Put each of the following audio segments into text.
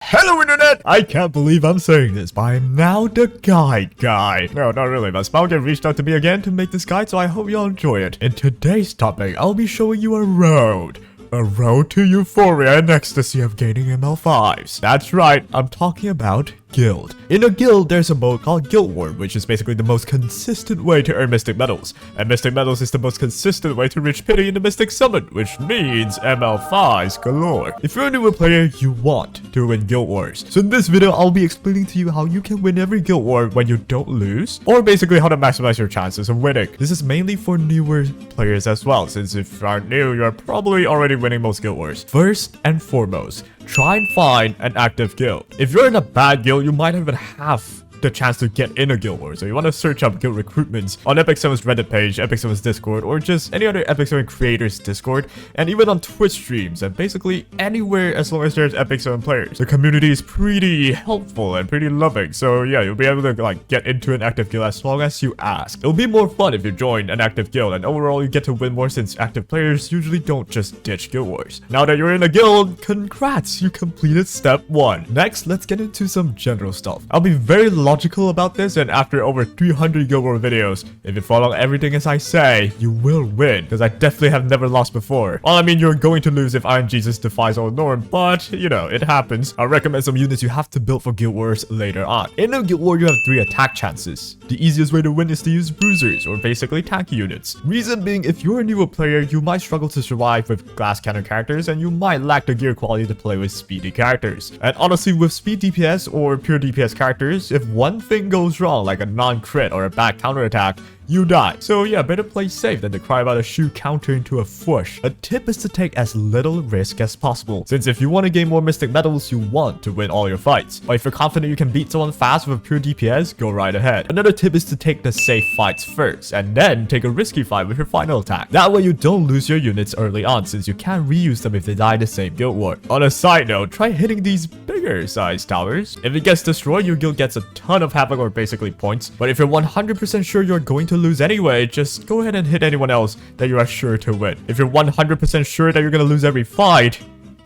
Hello internet! I can't believe I'm saying this, but I'm now the guide guy. No, not really, but Specter reached out to me again to make this guide, so I hope you'll enjoy it. In today's topic, I'll be showing you a road to euphoria and ecstasy of gaining ML5s. That's right, I'm talking about guild. In a guild, there's a mode called Guild War, which is basically the most consistent way to earn Mystic Medals. And Mystic Medals is the most consistent way to reach pity in the Mystic Summit, which means ML5s galore. If you're a newer player, you want to win Guild Wars. So in this video, I'll be explaining to you how you can win every Guild War when you don't lose, or basically how to maximize your chances of winning. This is mainly for newer players as well, since if you are new, you're probably already winning most Guild Wars. First and foremost, try and find an active guild. If you're in a bad guild, you might even have the chance to get in a guild war. So you want to search up guild recruitments on Epic 7's Reddit page, Epic 7's Discord, or just any other Epic 7 creators Discord, and even on Twitch streams, and basically anywhere as long as there's Epic 7 players. The community is pretty helpful and pretty loving, so yeah, you'll be able to get into an active guild as long as you ask. It'll be more fun if you join an active guild, and overall you get to win more since active players usually don't just ditch guild wars. Now that you're in a guild, congrats, you completed step 1. Next, let's get into some general stuff. I'll be very logical about this, and after over 300 Guild War videos, if you follow everything as I say, you will win, because I definitely have never lost before. Well, I mean, you're going to lose if Iron Jesus defies all norm, but you know, it happens. I'll recommend some units you have to build for Guild Wars later on. In a Guild War, you have 3 attack chances. The easiest way to win is to use bruisers, or basically tanky units. Reason being, if you're a newer player, you might struggle to survive with glass cannon characters, and you might lack the gear quality to play with speedy characters. And honestly, with speed DPS or pure DPS characters, if one thing goes wrong, like a non-crit or a bad counterattack, you die. So yeah, better play safe than to cry about a shoe counter into a fush. A tip is to take as little risk as possible, since if you want to gain more Mystic Medals, you want to win all your fights. But if you're confident you can beat someone fast with a pure DPS, go right ahead. Another tip is to take the safe fights first, and then take a risky fight with your final attack. That way you don't lose your units early on, since you can't reuse them if they die in the same guild war. On a side note, try hitting these bigger size towers. If it gets destroyed, your guild gets a ton of havoc or basically points. But if you're 100% sure you're going to lose anyway, just go ahead and hit anyone else that you are sure to win. If you're 100% sure that you're gonna lose every fight,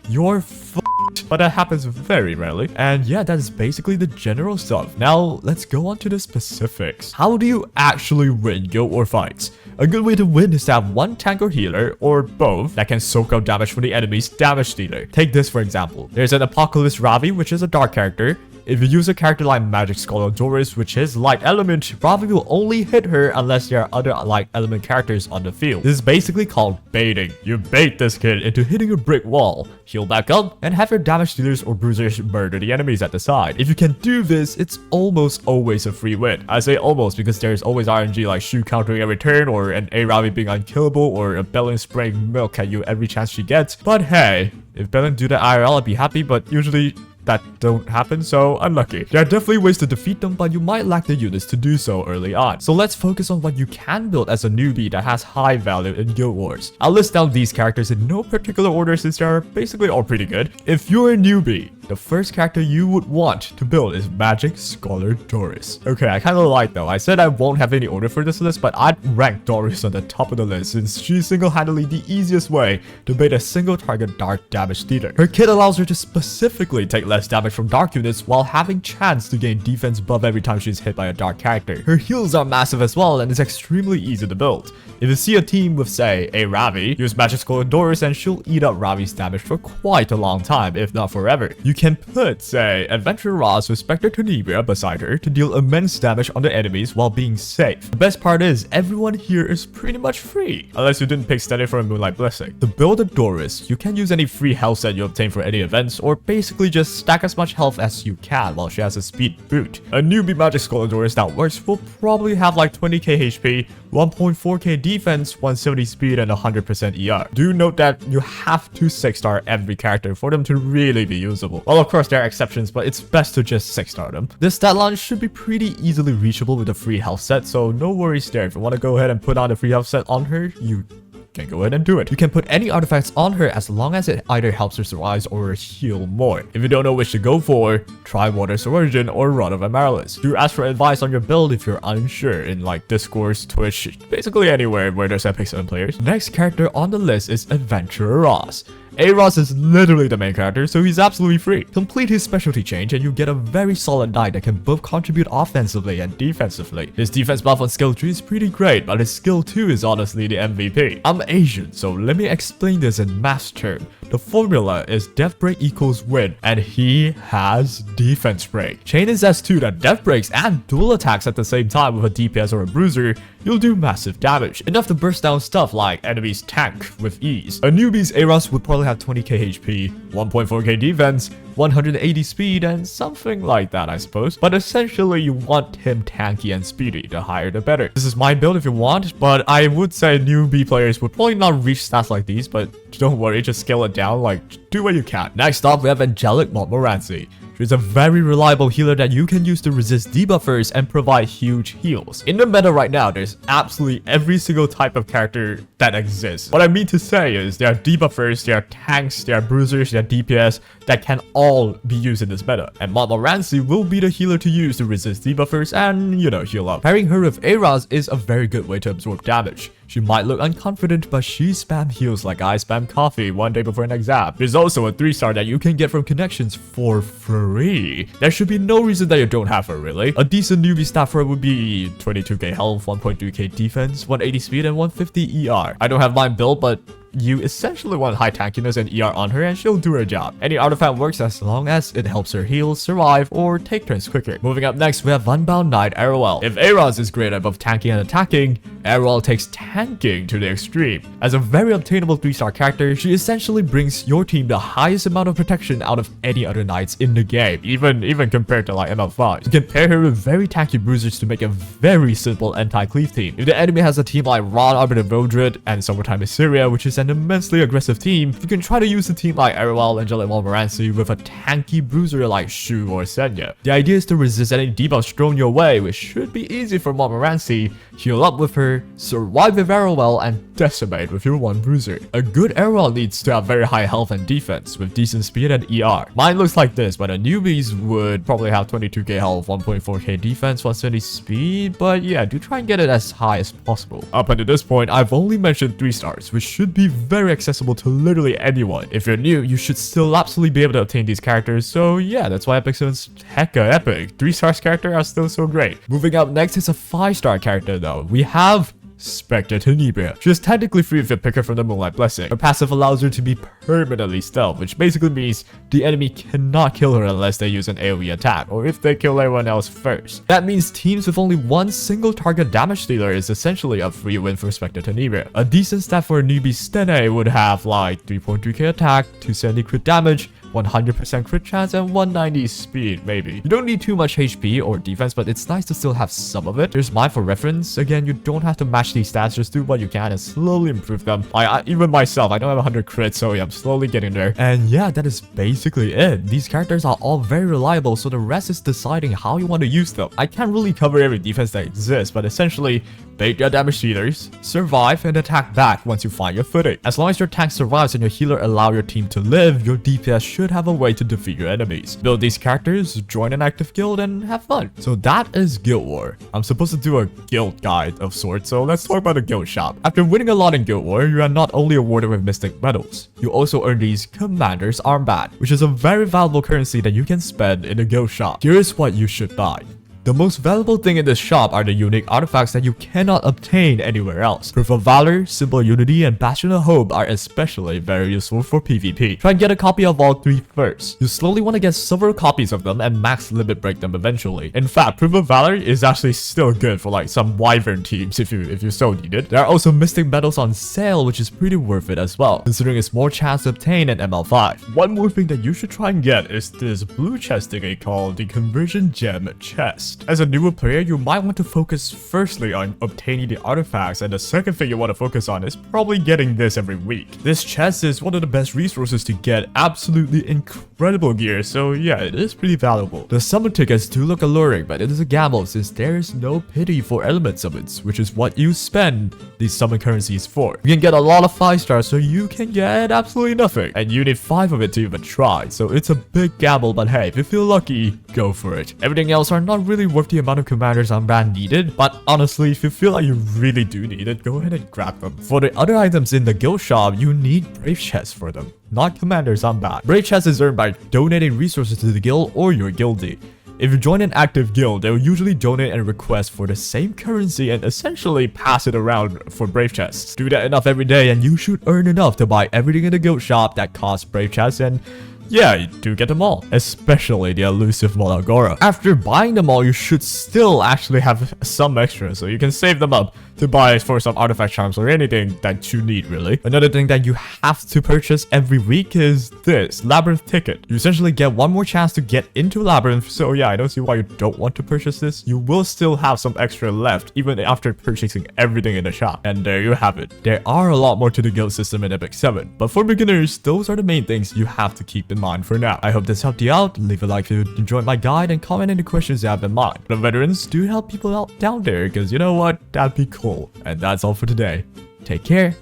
you're f***ed. But that happens very rarely. And yeah, that is basically the general stuff. Now, let's go on to the specifics. How do you actually win guild war fights? A good way to win is to have one tank or healer, or both, that can soak up damage from the enemy's damage dealer. Take this for example. There's an Apocalypse Ravi, which is a dark character. If you use a character like Magic Scholar Doris, which is light element, Ravi will only hit her unless there are other light element characters on the field. This is basically called baiting. You bait this kid into hitting a brick wall, heal back up, and have your damage dealers or bruisers murder the enemies at the side. If you can do this, it's almost always a free win. I say almost because there's always RNG like shoe countering every turn, or an A Ravi being unkillable, or a Belen spraying milk at you every chance she gets. But hey, if Belen do that IRL, I'd be happy, but usually that don't happen, so unlucky. There are definitely ways to defeat them, but you might lack the units to do so early on. So let's focus on what you can build as a newbie that has high value in Guild Wars. I'll list down these characters in no particular order since they are basically all pretty good. If you're a newbie, the first character you would want to build is Magic Scholar Doris. Okay, I kind of lied though. I said I won't have any order for this list, but I'd rank Doris on the top of the list since she's single-handedly the easiest way to bait a single target dark damage dealer. Her kit allows her to specifically take less damage from dark units while having chance to gain defense buff every time she's hit by a dark character. Her heals are massive as well and it's extremely easy to build. If you see a team with, say, a Ravi, use Magic Scholar Doris and she'll eat up Ravi's damage for quite a long time, if not forever. You can put, say, Adventurer Ross with Specter Tony beside her to deal immense damage on the enemies while being safe. The best part is, everyone here is pretty much free, unless you didn't pick Steady for a Moonlight Blessing. To build a Doris, you can use any free health set you obtain for any events, or basically just stack as much health as you can while she has a speed boot. A newbie Magic Scholar Doris that works will probably have like 20k HP, 1.4k defense, 170 speed, and 100% ER. Do note that you have to 6-star every character for them to really be usable. Well, of course there are exceptions, but it's best to just 6-star them. This stat line should be pretty easily reachable with a free health set, so no worries there. If you want to go ahead and put on a free health set on her, you can go ahead and do it. You can put any artifacts on her as long as it either helps her survive or heal more. If you don't know which to go for, try Water's Origin or Rod of Amaryllis. Do ask for advice on your build if you're unsure in like Discord, Twitch, basically anywhere where there's Epic 7 players. Next character on the list is Adventurer Ross. Arrowell is literally the main character, so he's absolutely free. Complete his specialty change and you get a very solid knight that can both contribute offensively and defensively. His defense buff on skill 3 is pretty great, but his skill 2 is honestly the MVP. I'm Asian, so let me explain this in math terms. The formula is death break equals win, and he has defense break. Chain is S2 that death breaks and dual attacks at the same time with a DPS or a bruiser. You'll do massive damage, enough to burst down stuff like enemies' tank with ease. A newbie's Arrowell would probably have 20k HP, 1.4k defense, 180 speed, and something like that, I suppose. But essentially, you want him tanky and speedy. The higher the better. This is my build if you want, but I would say newbie players would probably not reach stats like these, but don't worry, just scale it down, like, do what you can. Next up, we have Angelic Montmorency. She's a very reliable healer that you can use to resist debuffers and provide huge heals. In the meta right now, there's absolutely every single type of character that exists. What I mean to say is there are debuffers, there are tanks, there are bruisers, there are DPS that can all be used in this meta. And Montmorency will be the healer to use to resist debuffers and, you know, heal up. Pairing her with Arrowell is a very good way to absorb damage. She might look unconfident, but she spam heals like I spam coffee one day before an exam. There's also a 3-star that you can get from connections for free. There should be no reason that you don't have her, really. A decent newbie stat for her would be 22k health, 1.3k defense, 180 speed, and 150 ER. I don't have mine built, but you essentially want high tankiness and ER on her and she'll do her job. Any artifact works as long as it helps her heal, survive, or take turns quicker. Moving up next, we have Unbound Knight Arrowell. If Arrowell is great at both tanking and attacking, Arrowell takes tanking to the extreme. As a very obtainable 3-star character, she essentially brings your team the highest amount of protection out of any other knights in the game, even compared to like ML5. You can pair her with very tanky bruisers to make a very simple anti-cleave team. If the enemy has a team like Ron, Arbiter Vodred, and Summertime Assyria, which is an immensely aggressive team, you can try to use a team like Arrowell, Angelic Montmorency with a tanky bruiser like Shu or Senya. The idea is to resist any debuffs thrown your way, which should be easy for Montmorency, heal up with her, survive with Arrowell, and decimate with your one bruiser. A good Arrowell needs to have very high health and defense, with decent speed and ER. Mine looks like this, but a newbie's would probably have 22k health, 1.4k defense, 170 speed, but yeah, do try and get it as high as possible. Up until this point, I've only mentioned 3-stars, which should be very accessible to literally anyone. If you're new, you should still absolutely be able to obtain these characters, so yeah, that's why Epic Zone's hecka epic. 3-stars character are still so great. Moving up next is a 5-star character though. We have Specter Tony. She is technically free if you pick her from the Moonlight Blessing. Her passive allows her to be permanently stealth, which basically means the enemy cannot kill her unless they use an AoE attack, or if they kill everyone else first. That means teams with only one single target damage dealer is essentially a free win for Specter Tony. A decent stat for a newbie Stene would have like 3.3k attack, 270 crit damage, 100% crit chance, and 190 speed, maybe. You don't need too much HP or defense, but it's nice to still have some of it. Here's mine for reference. Again, you don't have to match these stats, just do what you can and slowly improve them. Even myself, I don't have 100 crits, so yeah, I'm slowly getting there. And yeah, that is basically it. These characters are all very reliable, so the rest is deciding how you want to use them. I can't really cover every defense that exists, but essentially, bait your damage dealers, survive, and attack back once you find your footing. As long as your tank survives and your healer allow your team to live, your DPS should have a way to defeat your enemies. Build these characters, join an active guild, and have fun. So that is Guild War. I'm supposed to do a guild guide of sorts, so let's talk about the guild shop. After winning a lot in Guild War, you are not only awarded with mystic medals, you also earn these Commander's Armband, which is a very valuable currency that you can spend in the guild shop. Here is what you should buy. The most valuable thing in this shop are the unique artifacts that you cannot obtain anywhere else. Proof of Valor, Symbol of Unity, and Bastion of Hope are especially very useful for PvP. Try and get a copy of all 3 first. You slowly want to get several copies of them and max limit break them eventually. In fact, Proof of Valor is actually still good for like some Wyvern teams if you so need it. There are also Mystic Medals on sale, which is pretty worth it as well, considering it's more chance to obtain in ML5. One more thing that you should try and get is this blue chest thingy called the Conversion Gem Chest. As a newer player, you might want to focus firstly on obtaining the artifacts, and the second thing you want to focus on is probably getting this every week. This chest is one of the best resources to get absolutely incredible gear, so yeah, it is pretty valuable. The summon tickets do look alluring, but it is a gamble since there is no pity for element summons, which is what you spend these summon currencies for. You can get a lot of 5-stars, so you can get absolutely nothing, and you need 5 of it to even try, so it's a big gamble, but hey, if you feel lucky, go for it. Everything else are not really worth the amount of commanders armband needed, but honestly, if you feel like you really do need it, go ahead and grab them. For the other items in the guild shop, you need brave chests for them, not commanders armband. Brave chest is earned by donating resources to the guild or your guildie. If you join an active guild, they'll usually donate and request for the same currency and essentially pass it around for brave chests. Do that enough every day and you should earn enough to buy everything in the guild shop that costs brave chests, and yeah, you do get them all, especially the elusive Molagora. After buying them all, you should still actually have some extra, so you can save them up to buy for some artifact charms or anything that you need, really. Another thing that you have to purchase every week is this Labyrinth ticket. You essentially get one more chance to get into Labyrinth, so yeah, I don't see why you don't want to purchase this. You will still have some extra left even after purchasing everything in the shop. And there you have it. There are a lot more to the guild system in Epic 7, but for beginners, those are the main things you have to keep in mind for now. I hope this helped you out. Leave a like if you enjoyed my guide and comment any questions you have in mind. The veterans, do help people out down there, because you know what? That'd be cool. And that's all for today. Take care.